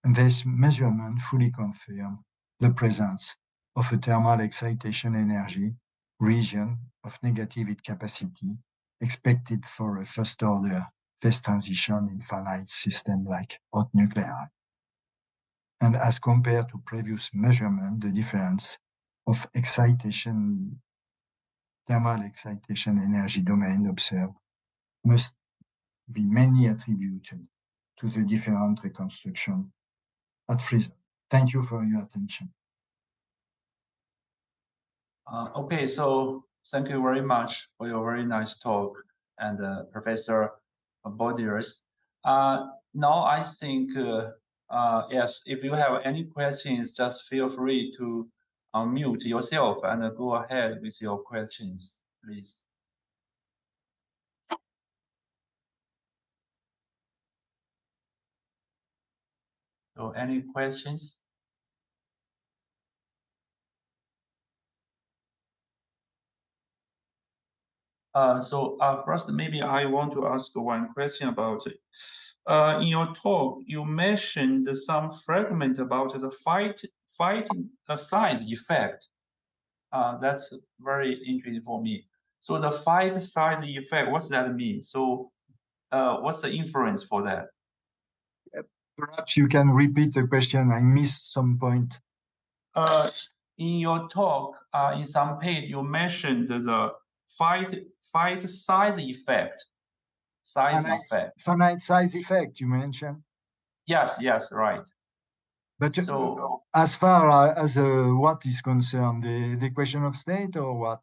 And this measurement fully confirms the presence of a thermal excitation energy region of negative heat capacity expected for a first-order phase transition in finite system like hot nuclei. And as compared to previous measurement, the difference of excitation, thermal excitation energy domain observed must be mainly attributed to the different reconstruction at Friesen. Thank you for your attention. Okay, so thank you very much for your very nice talk, and Professor Borderie. Now I think, yes, if you have any questions, just feel free to unmute yourself and go ahead with your questions, please. So any questions? First, maybe I want to ask one question about it. In your talk, you mentioned some fragment about the fight size effect. That's very interesting for me. So the fight size effect, what's that mean? So what's the inference for that? Perhaps you can repeat the question. I missed some point. In your talk, in some page, you mentioned the fight size effect. Finite size effect, you mentioned? Yes, right. But so, as far as what is concerned, the equation of state or what?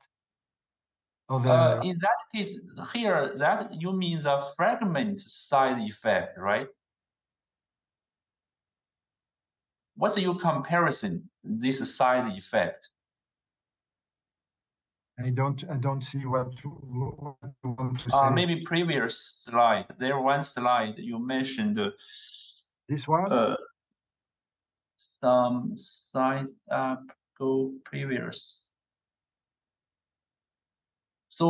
Or the... in that case, here, that you mean the fragment size effect, right? What's your comparison, this size effect? I don't see what you want to say. Maybe previous slide. There one slide you mentioned. This one? Some size go previous. So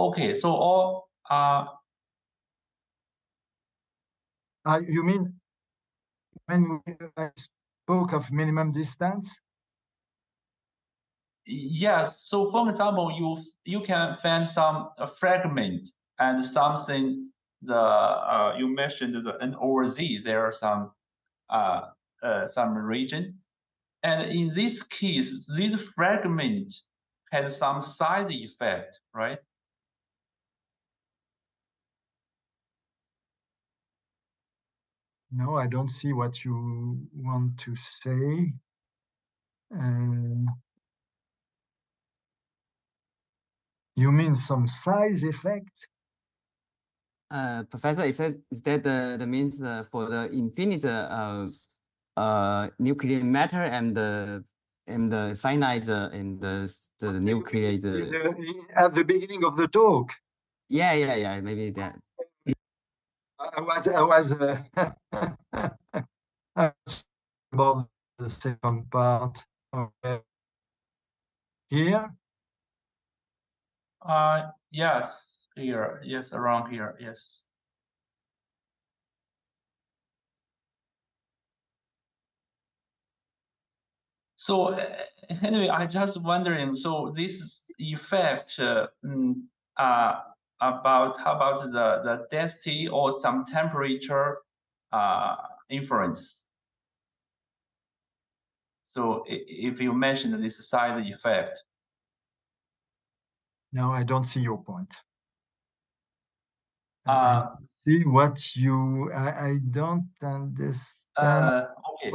okay, so all you mean when I spoke of minimum distance? Yes. So for example, you can find some fragment and something. You mentioned the N over Z. There are some region, and in this case, this fragment has some size effect, right? No, I don't see what you want to say. You mean some size effect? Professor, is that the means for the infinite nuclear matter and the finite and the nuclear at the beginning of the talk? Yeah, maybe that. I was about the second part. Here? Yes, here. Yes, around here. Yes. So anyway, I just wondering. So this effect about how about the density or some temperature inference. So if you mention this size effect. No, I don't see your point. See what you, I don't understand. Okay,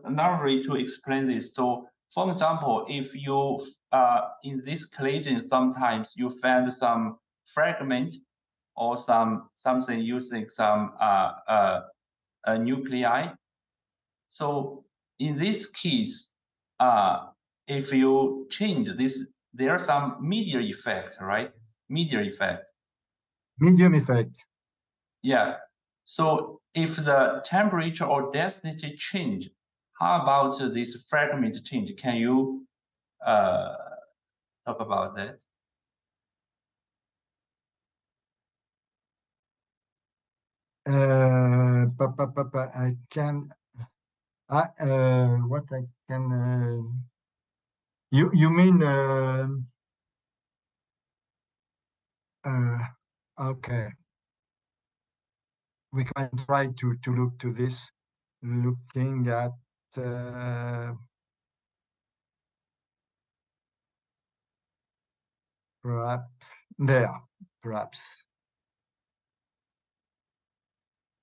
another way to explain this. So For example, if you in this collision, sometimes you find some fragment or something using some nuclei. So in this case, if you change this, there are some medium effect, right? Medium effect. Medium effect. Yeah. So if the temperature or density change, how about this fragment change? Can you talk about that? I can. What I can. You mean? Okay. We can try to look to this, looking at perhaps there, perhaps.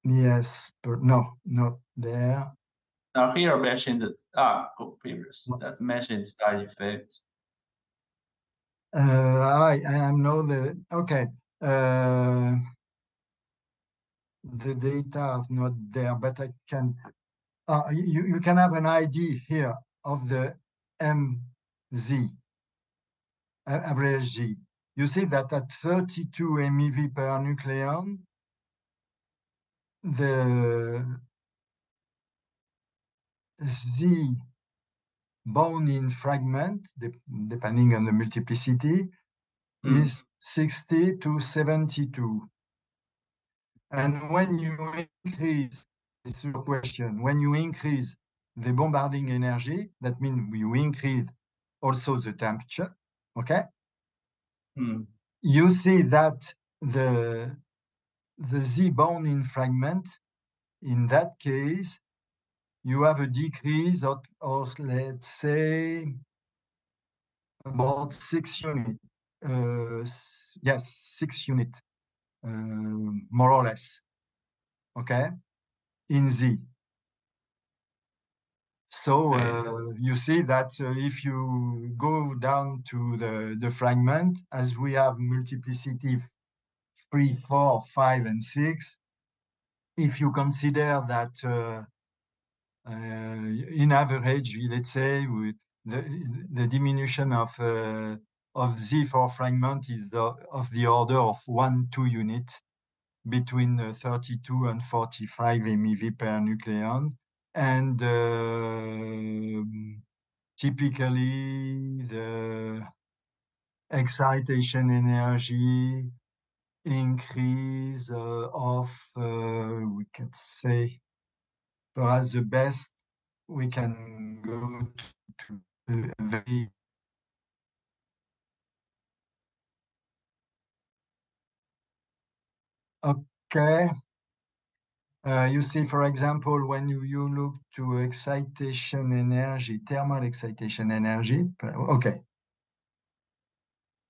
Yes, but no, not there. Now here mentioned previous that mentioned side effects. I know the okay. The data are not there, but I can. You can have an idea here of the MZ, average G. You see that at 32 MeV per nucleon, the Z bound in fragment, depending on the multiplicity, is 60 to 72. And when you increase, this is a question, when you increase the bombarding energy, that means you increase also the temperature, okay? You see that the Z bound in fragment, in that case, you have a decrease of let's say, about 6 units. Yes, 6 units, more or less, okay, in Z. So you see that if you go down to the fragment, as we have multiplicity 3, 4, 5, and 6, if you consider that in average, let's say, with the diminution of Z for fragment is of the order of 1-2 units between 32 and 45 MeV per nucleon. And typically the excitation energy increase of, we can say, perhaps the best, we can go to a very okay. You see, for example, when you look to excitation energy, thermal excitation energy, okay.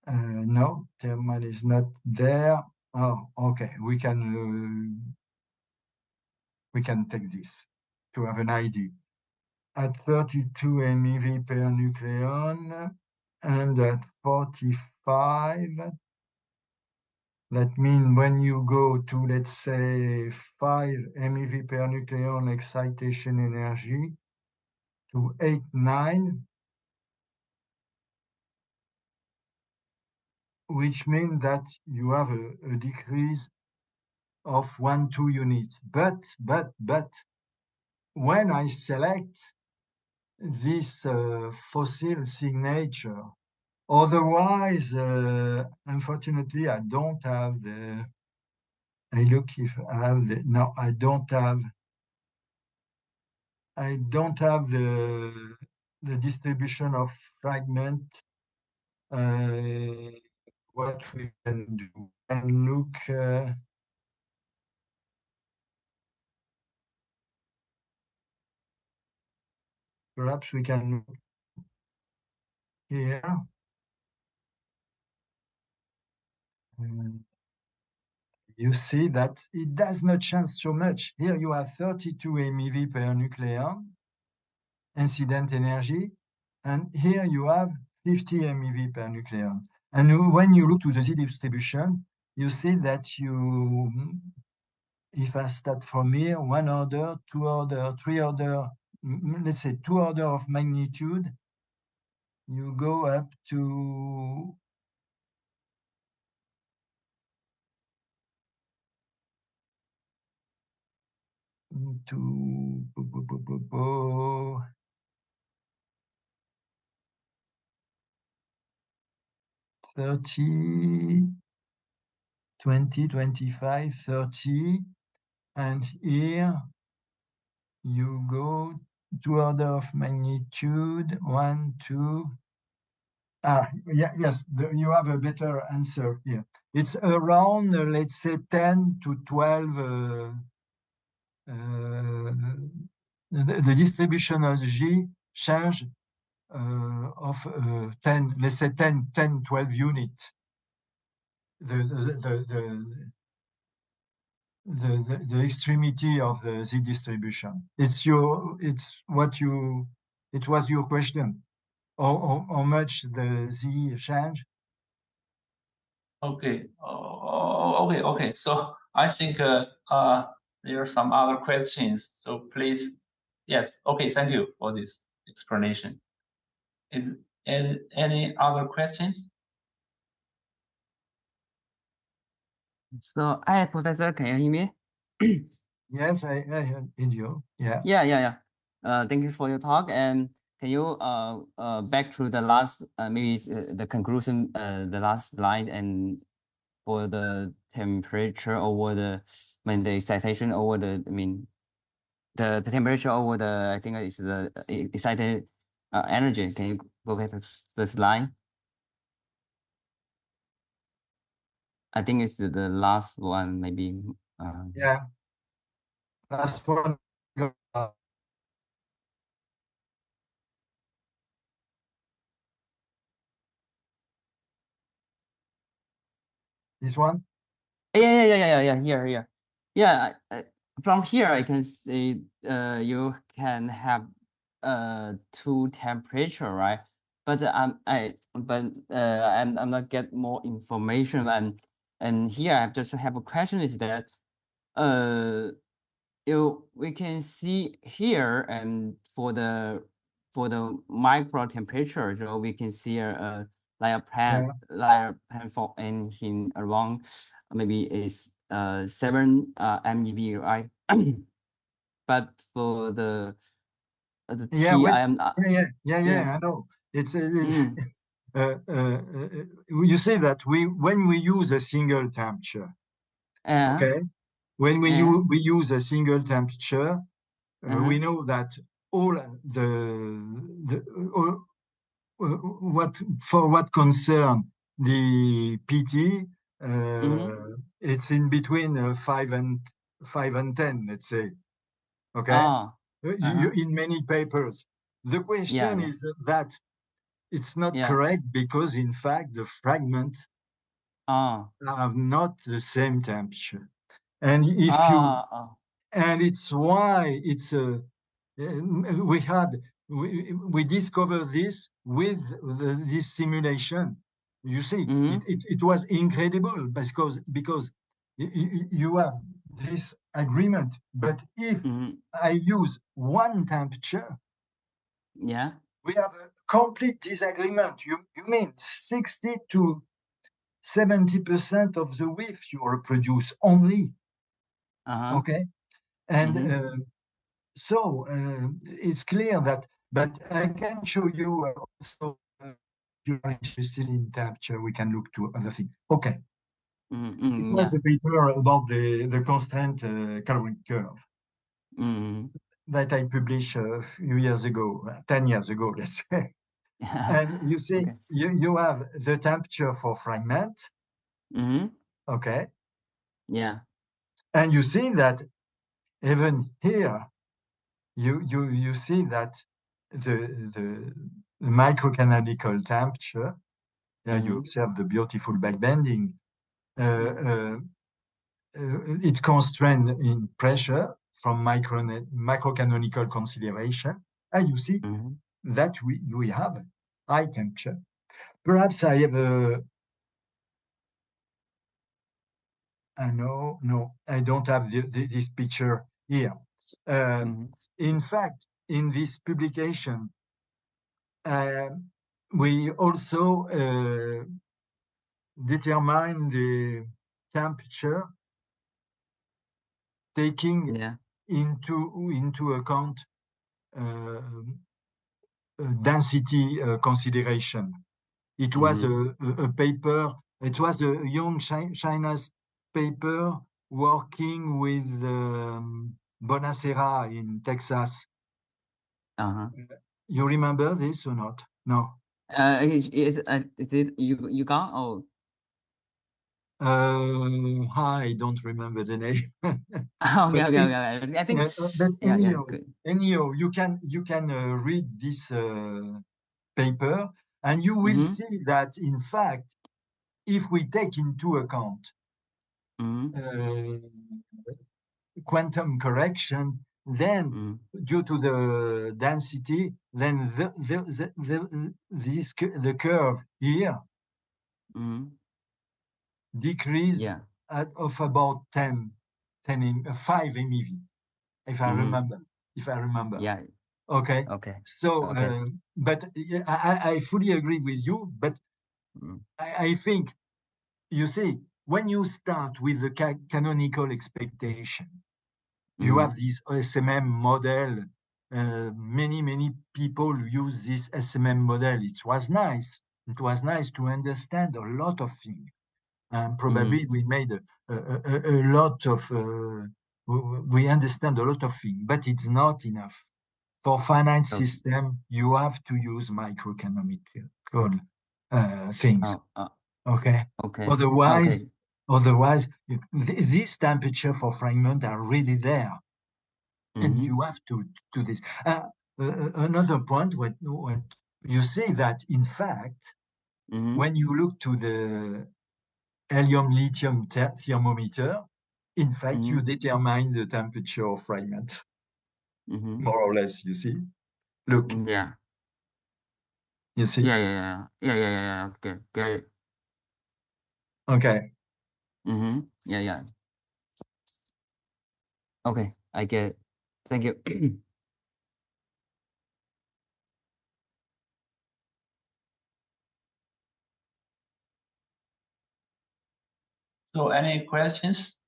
No, thermal is not there. Oh, okay. We can take this to have an idea. At 32 MeV per nucleon and at 45, that means when you go to, let's say, 5 MeV per nucleon excitation energy to 8, 9, which means that you have a decrease of 1-2 units. But when I select this fossil signature, otherwise, unfortunately, I don't have the. I look if I have the. No, I don't have the distribution of fragment. What we can do and look. Perhaps we can look here. You see that it does not change so much. Here you have 32 MeV per nucleon incident energy, and here you have 50 MeV per nucleon. And when you look to the Z distribution, you see that if I start from here, 1 order, 2 order, 3 order, let's say 2 order of magnitude, you go up to into 30, 20, 25, 30, and here you go 2 order of magnitude, 1, 2. Yes, you have a better answer here. It's around, let's say, 10 to 12. The distribution of G change of 10, let's say 10, 12 units. The extremity of the Z distribution. It was your question. How much the Z change? Okay. Okay. So I think there are some other questions. So please, yes. Okay. Thank you for this explanation. Is any other questions? So, Professor, can you hear me? Yes, I heard you. Yeah. Yeah. Thank you for your talk. And can you back to the last maybe the conclusion, the last slide, and for the temperature over the excitation over the the temperature over the I think it's the excited energy. Can you go back to the slide? I think it's the last one, maybe. Yeah. Last one. This one? Yeah. Here. Yeah. From here, I can see you can have two temperature, right? But I'm not get more information, and here I just have a question is that we can see here, and for the micro temperature, so we can see like a plan for in around maybe is 7 MeV, right? But for the T, Yeah, I am I know. It's you say that when we use a single temperature, okay, when we use a single temperature, we know that all what concern the PT, it's in between 5 and 10, let's say. Okay, in many papers. The question is that it's not correct because, in fact, the fragments have not the same temperature, and if and it's why it's we discovered this with this simulation. You see, it was incredible because you have this agreement, but if I use one temperature, we have a complete disagreement. You mean 60 to 70% of the width you reproduce only. Okay, and so it's clear that, but I can show you also if you are interested in temperature, we can look to other things. Okay. It was the paper about the constant caloric curve that I published a few years ago, 10 years ago, let's say. And you see, you have the temperature for fragment. Okay. Yeah. And you see that even here, you see that the microcanonical temperature, you observe the beautiful backbending. It's constrained in pressure from microcanonical consideration. And you see that we have high temperature. Perhaps I have no, I don't have this picture here. In fact, in this publication, we also determine the temperature taking into account density consideration. It was a paper. It was the young China's paper working with Bonacera in Texas. You remember this or not? No. Is it you got? Oh. I don't remember the name. Okay. I think. But anyhow, you can read this paper, and you will see that in fact, if we take into account quantum correction, then due to the density, then the curve here decrease of about 5 MeV, if I remember. Yeah. Okay. So, but I fully agree with you. But I think, you see, when you start with the canonical expectation, you have this SMM model. Many people use this SMM model. It was nice. It was nice to understand a lot of things. And probably we made a lot of, we understand a lot of things, but it's not enough. For finite system, you have to use microcanonical things. Okay. Otherwise, this temperature for fragment are really there, and you have to do this. Another point, what you say that in fact, when you look to the helium-lithium thermometer, in fact, you determine the temperature of fragment, more or less. You see, look. You see. Yeah. Okay. Get it. Okay. Yeah. Okay, I get it. Thank you. So any questions?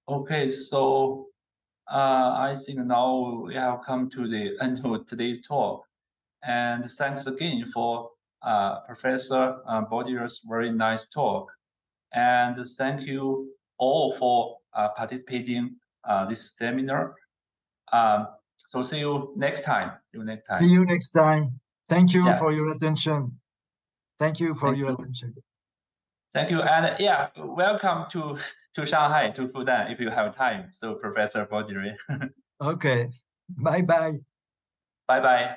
Okay, so I think now we have come to the end of today's talk. And thanks again for Professor Bordierie's very nice talk. And thank you all for participating this seminar. So see you next time. See you next time. Thank you for your attention. Thank you for your attention. Thank you. And welcome to Shanghai, to Fudan, if you have time. So Professor Borderie. Okay. Bye-bye. Bye-bye.